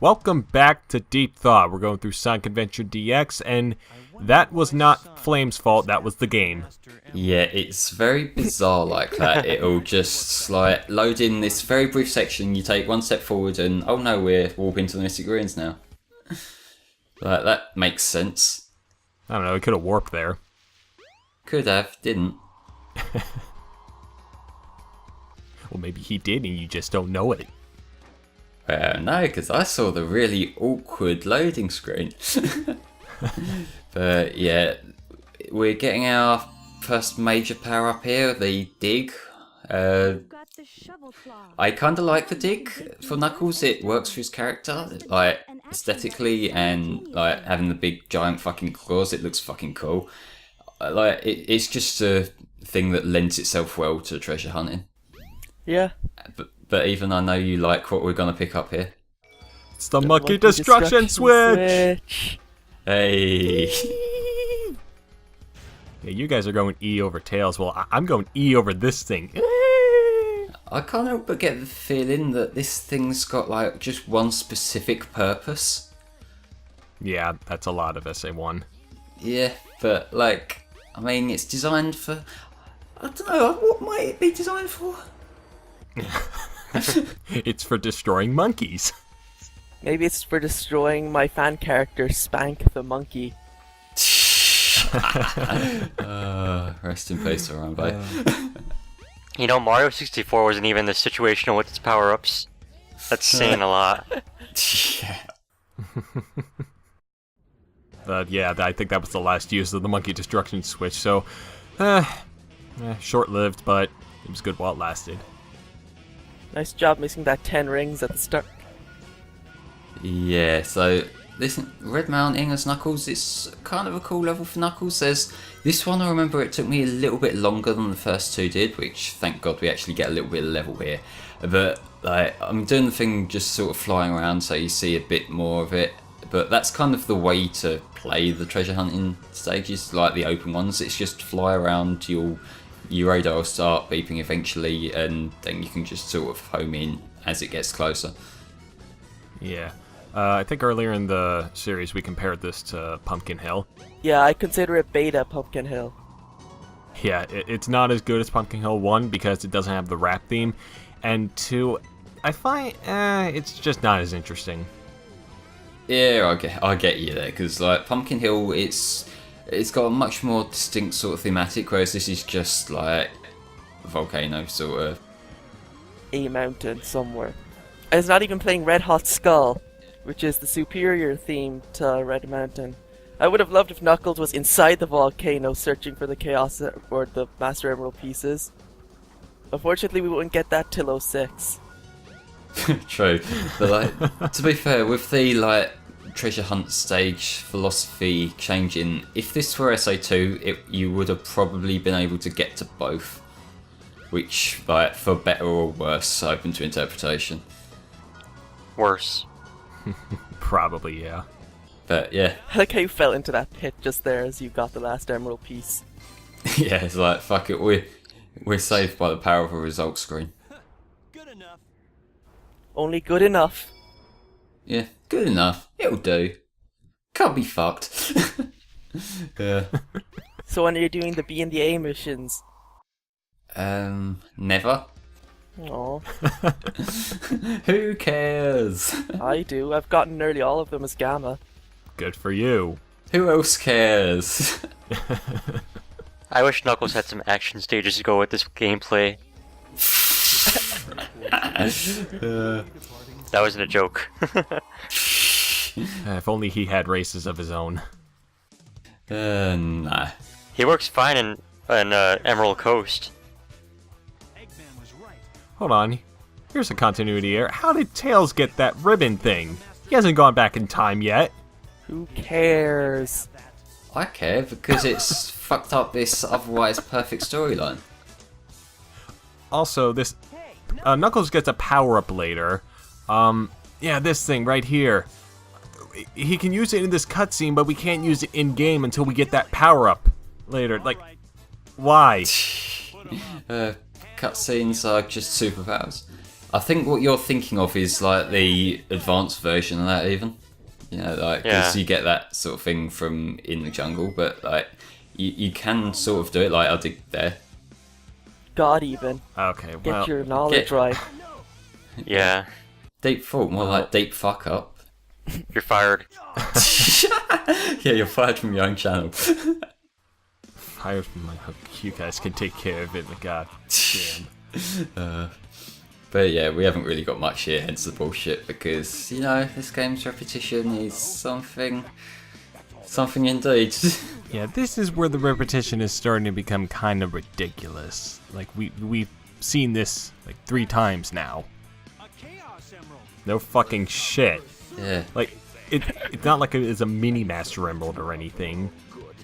Welcome back to Deep Thought. We're going through Sonic Adventure DX, and that was not Flame's fault, that was the game. Yeah, it's very bizarre like that. It'll just like load in this very brief section, you take one step forward and oh no, we're warping to the Mystic Ruins now. Like, that makes sense. I don't know, it could have warped there. Could have, didn't. Well, maybe he did and you just don't know it. No, because I saw the really awkward loading screen. But yeah, we're getting our first major power up here, the dig. I kind of like the dig for Knuckles. It works for his character, like aesthetically, and like having the big giant fucking claws. It looks fucking cool. Like it's just a thing that lends itself well to treasure hunting. Yeah. But even I know you like what we're gonna pick up here. It's the Monkey Destruction Switch! Hey. Yeah, you guys are going E over Tails. Well, I'm going E over this thing. I can't help but get the feeling that this thing's got like just one specific purpose. Yeah, that's a lot of SA1. Yeah, but like, I mean, it's designed for... I don't know, what might it be designed for? It's for destroying monkeys. Maybe it's for destroying my fan character, Spank the Monkey. Rest in peace, Harambe. You know, Mario 64 wasn't even the situation with its power-ups. That's saying a lot. Yeah. But yeah, I think that was the last use of the Monkey Destruction Switch, so... short-lived, but it was good while it lasted. Nice job missing that 10 rings at the start. Yeah, so this Red Mountain as Knuckles, it's kind of a cool level for Knuckles. There's this one, I remember it took me a little bit longer than the first two did, which thank God we actually get a little bit of level here. But like, I'm doing the thing just sort of flying around so you see a bit more of it. But that's kind of the way to play the treasure hunting stages, like the open ones. It's just fly around, your radar will start beeping eventually, and then you can just sort of home in as it gets closer. Yeah. I think earlier in the series we compared this to Pumpkin Hill. Yeah, I consider it beta Pumpkin Hill. Yeah, it's not as good as Pumpkin Hill 1 because it doesn't have the rap theme, and 2, I find it's just not as interesting. Yeah, I get you there, because like Pumpkin Hill, it's got a much more distinct sort of thematic, whereas this is just like a volcano sort of. A mountain somewhere. And it's not even playing Red Hot Skull, which is the superior theme to Red Mountain. I would have loved if Knuckles was inside the volcano searching for the Chaos or the Master Emerald pieces. Unfortunately, we wouldn't get that till 06. True, but like to be fair, with the like treasure hunt stage philosophy changing, if this were SA2, you would have probably been able to get to both, which, like, for better or worse, open to interpretation. Worse. Probably, yeah. But yeah, I like how you fell into that pit just there as you got the last emerald piece. yeah, it's like fuck it, we're saved by the power of a result screen. Only good enough. Yeah, good enough. It'll do. Can't be fucked. Yeah. So when you're doing the B and the A missions? Never. Aw, Who cares? I do. I've gotten nearly all of them as Gamma. Good for you. Who else cares? I wish Knuckles had some action stages to go with this gameplay. That wasn't a joke. If only he had races of his own. Nah. He works fine in Emerald Coast. Hold on. Here's a continuity error. How did Tails get that ribbon thing? He hasn't gone back in time yet. Who cares? I care because it's fucked up this otherwise perfect storyline. Also, this Knuckles gets a power-up later. Yeah, this thing right here. He can use it in this cutscene, but we can't use it in-game until we get that power-up later. Like, why? Cutscenes are just superpowers. I think what you're thinking of is like the advanced version of that, even. You know, like because you get that sort of thing from In the Jungle, but like you can sort of do it like I did there. God, even. Okay, Get well, your knowledge right. Yeah. Deep thought, more like deep fuck up. You're fired. Yeah, you're fired from your own channel. fired from my hook. You guys can take care of it. God damn. But yeah, we haven't really got much here, hence the bullshit, because, you know, this game's repetition is something indeed. Yeah, this is where the repetition is starting to become kind of ridiculous. Like, we've seen this, like, 3 times now. No fucking shit. Yeah. Like, it's not like it's a mini Master Emerald or anything.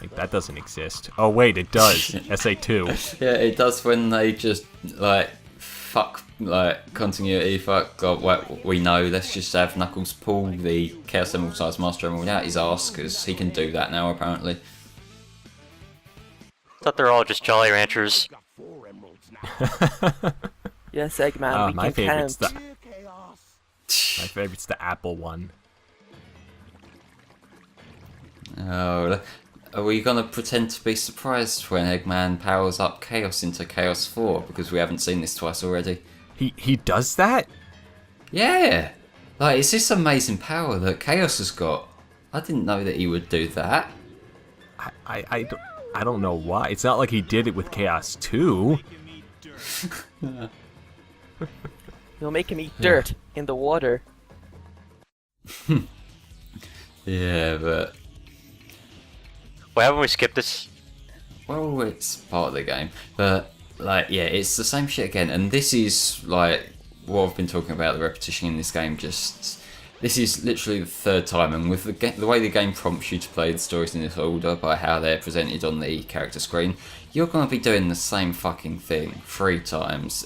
Like, that doesn't exist. Oh, wait, it does. SA2. Yeah, it does when they just, like, fuck, like, continuity, fuck, God, what we know, let's just have Knuckles pull the Chaos Emerald size Master Emerald out his arse, because he can do that now, apparently. Thought they're all just Jolly Ranchers. Yes, Eggman, we my can favorite's count. my favorite's the apple one. Oh, are we gonna pretend to be surprised when Eggman powers up Chaos into Chaos 4, because we haven't seen this twice already? He does that? Yeah! Like, it's this amazing power that Chaos has got. I didn't know that he would do that. I don't know why. It's not like he did it with Chaos 2. You'll make him eat dirt in the water. Yeah, but... Why haven't we skipped this? well, it's part of the game. But, like, yeah, it's the same shit again. And this is, like, what I've been talking about, the repetition in this game, just... This is literally the 3rd time, and with the way the game prompts you to play the stories in this order by how they're presented on the character screen, you're going to be doing the same fucking thing 3 times,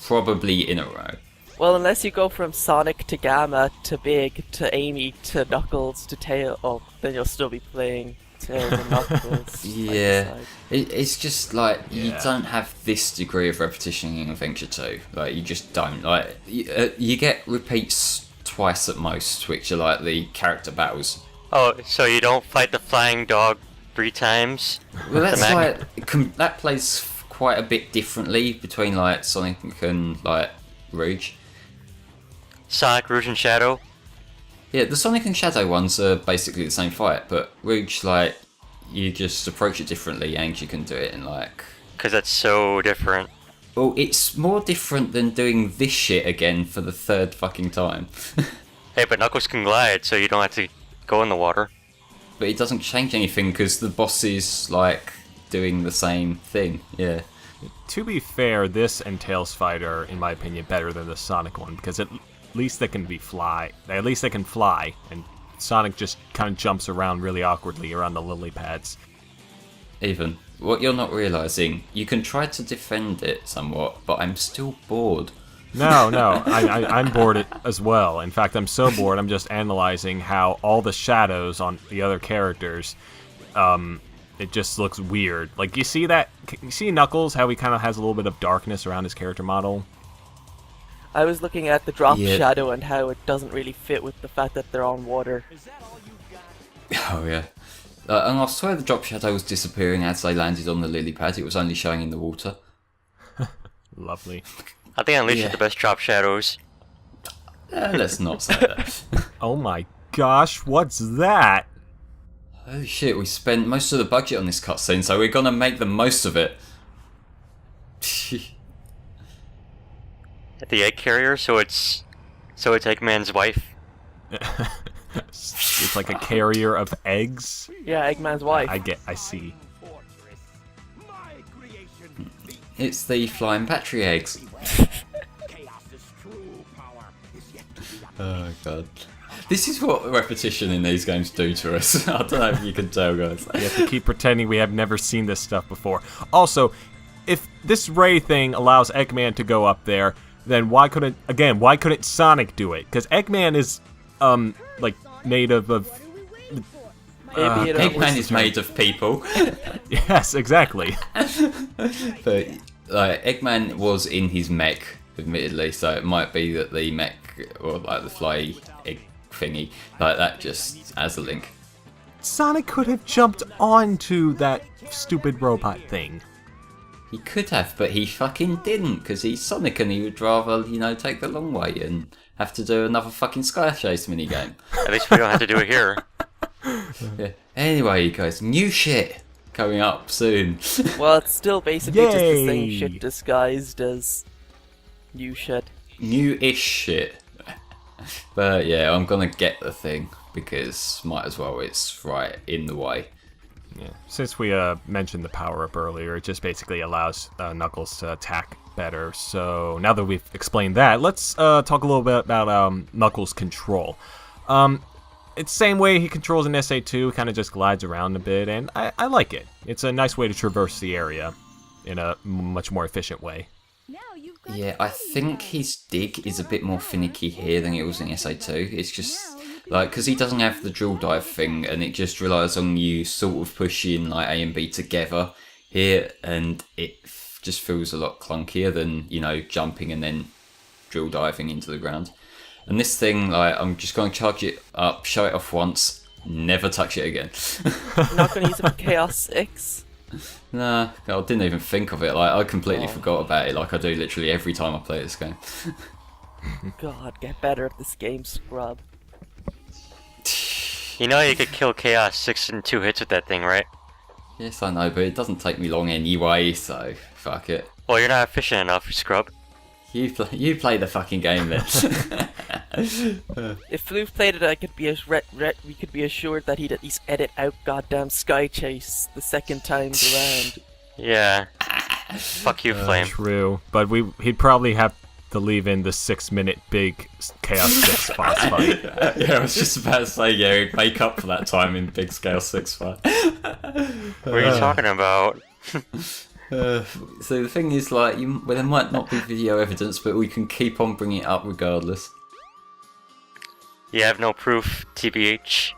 probably in a row. Well, unless you go from Sonic to Gamma to Big to Amy to Knuckles to Tail, oh, then you'll still be playing Tails and Knuckles. side Yeah, by side. it's just like you Yeah. don't have this degree of repetition in Adventure 2. Like, you just don't. Like, you get repeats twice at most, which are like the character battles. Oh, so you don't fight the flying dog 3 times? Well, that's The like that plays quite a bit differently between like Sonic and like Rouge. Sonic, Rouge, and Shadow? Yeah, the Sonic and Shadow ones are basically the same fight, but Rouge, like, you just approach it differently and you can do it in like... Because that's so different. Well, it's more different than doing this shit again for the 3rd fucking time. Hey, but Knuckles can glide, so you don't have to go in the water. But it doesn't change anything because the boss is, like, doing the same thing, yeah. To be fair, this and Tails fight are, in my opinion, better than the Sonic one, because at least they can fly, and Sonic just kind of jumps around really awkwardly around the lily pads. Even. What you're not realising, you can try to defend it somewhat, but I'm still bored. No, I'm bored as well. In fact, I'm so bored, I'm just analyzing how all the shadows on the other characters, it just looks weird. Like, you see Knuckles, how he kind of has a little bit of darkness around his character model? I was looking at the drop Yeah. shadow and how it doesn't really fit with the fact that they're on water. Oh, yeah. And I swear the drop shadow was disappearing as they landed on the lily pad. It was only showing in the water. Lovely. I think Unleashed Yeah. is the best drop shadows. Let's not say that. Oh my gosh, what's that? Holy shit, we spent most of the budget on this cutscene, so we're gonna make the most of it. The egg carrier, so it's Eggman's wife. It's like a carrier of eggs. Yeah, Eggman's wife. I see. It's the flying battery eggs. Oh god. This is what repetition in these games do to us. I don't know if you can tell, guys. We have to keep pretending we have never seen this stuff before. Also, if this Ray thing allows Eggman to go up there, then why couldn't Sonic do it? Because Eggman is, like, made of Maybe it Eggman is made of people. yes, exactly. But like, Eggman was in his mech admittedly. So it might be that the mech or like the fly egg thingy, like that, just as a link. Sonic could have jumped onto that stupid robot thing. He could have, but he fucking didn't, because he's Sonic and he would rather, take the long way and have to do another fucking Sky Chase minigame. At least we don't have to do it here. Yeah. Anyway, guys, new shit coming up soon. Well, it's still basically just the same Yay! shit disguised as new shit. New-ish shit. But yeah, I'm gonna get the thing, because might as well, it's right in the way. Yeah. Since we mentioned the power-up earlier, it just basically allows Knuckles to attack better. So now that we've explained that, let's talk a little bit about Knuckles' control. It's the same way he controls in SA2, kind of just glides around a bit, and I like it. It's a nice way to traverse the area in a much more efficient way. Yeah, I think his dig is a bit more finicky here than it was in SA2. It's just, because he doesn't have the drill dive thing, and it just relies on you sort of pushing, A and B together here, and it just feels a lot clunkier than, jumping and then drill diving into the ground. And this thing, I'm just going to charge it up, show it off once, never touch it again. Not going to use it for Chaos 6. Nah, I didn't even think of it. I completely forgot about it, like I do literally every time I play this game. God, get better at this game, scrub. You know you could kill Chaos 6 in 2 hits with that thing, right? Yes, I know, but it doesn't take me long anyway, so fuck it. Well, you're not efficient enough, scrub. You play the fucking game then. If Floof played it, we could be assured that he'd at least edit out goddamn Sky Chase the second time around. Yeah. Fuck you, Flame. True, but he'd probably have to leave in the 6-minute big Chaos 6 boss fight. Yeah, I was just about to say, yeah, make up for that time in Big Scale 6 fight. What are you talking about? So the thing is, there might not be video evidence, but we can keep on bringing it up regardless. You have no proof, TBH.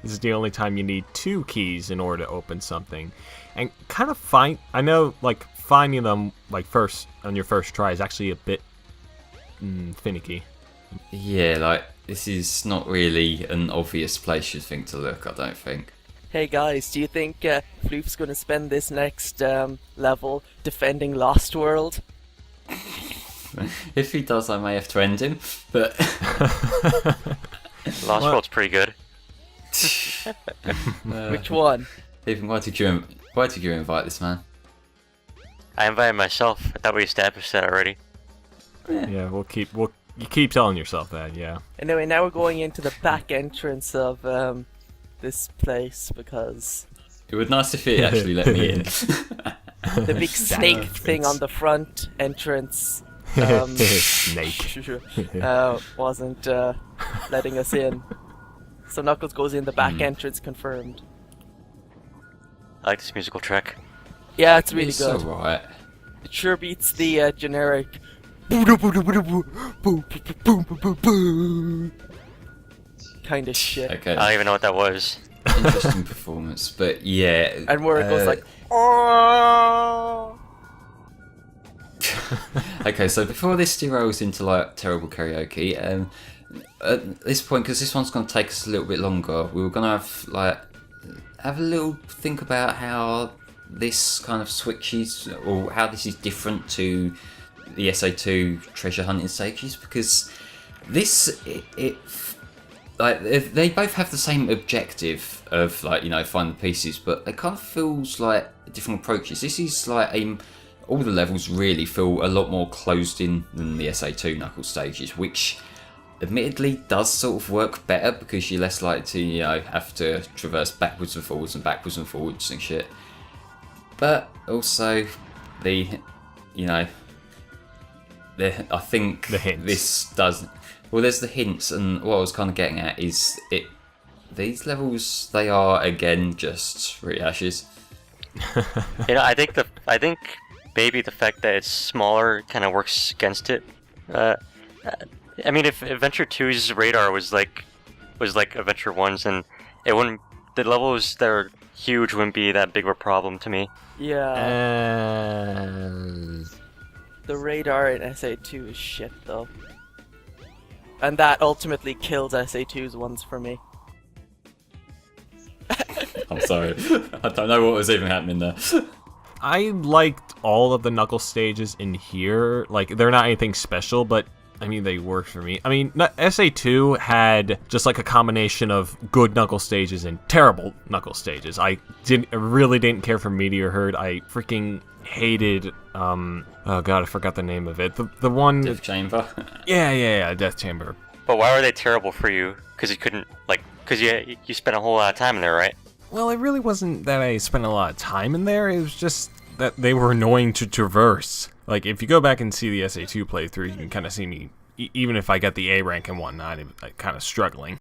This is the only time you need 2 keys in order to open something. And kind of I know, finding them, first, on your first try is actually a bit finicky. Yeah, this is not really an obvious place you'd think to look, I don't think. Hey guys, do you think Floof's going to spend this next level defending Lost World? If he does, I may have to end him, but... Lost World's pretty good. Which one? Even why did you invite this man? I invited myself. I thought we established that already. Yeah, you keep telling yourself that, yeah. Anyway, now we're going into the back entrance of this place because It would be nice if it actually let me in. the big snake thing on the front entrance Snake. wasn't letting us in. So Knuckles goes in the back entrance, confirmed. I like this musical track. Yeah, it's really It's good. alright. It sure beats the generic kind of shit. Okay, I don't even know what that was. interesting performance, but yeah. And where it goes like, oh. Okay, so before this derails into terrible karaoke, at this point, because this one's going to take us a little bit longer, we were going to have a little think about how this kind of switches, or how this is different to the SA2 treasure hunting stages, because this they both have the same objective of find the pieces, but it kind of feels like different approaches. This is all the levels really feel a lot more closed in than the SA2 Knuckles stages, which admittedly does sort of work better because you're less likely to have to traverse backwards and forwards and shit. But also I think The hints. this does. Well, there's the hints, and what I was kind of getting at is these levels, they are again just rehashes. I think maybe the fact that it's smaller kind of works against it. I mean, if Adventure 2's radar was like Adventure 1's, then it wouldn't. The levels that are huge wouldn't be that big of a problem to me. Yeah, Uh, the radar in SA2 is shit though. And that ultimately kills SA2's ones for me. I'm sorry. I don't know what was even happening there. I liked all of the Knuckles stages in here. Like, they're not anything special, but I mean, they worked for me. I mean, SA2 had just like a combination of good Knuckles stages and terrible Knuckles stages. I really didn't care for Meteor Herd. I freaking hated, oh god, I forgot the name of it. The one... Death Chamber. Yeah, Death Chamber. But why were they terrible for you? Because you couldn't, like, because you spent a whole lot of time in there, right? Well, it really wasn't that I spent a lot of time in there. It was just that they were annoying to traverse. Like, if you go back and see the SA2 playthrough, you can kind of see me, even if I got the A rank and whatnot, I'm kind of struggling.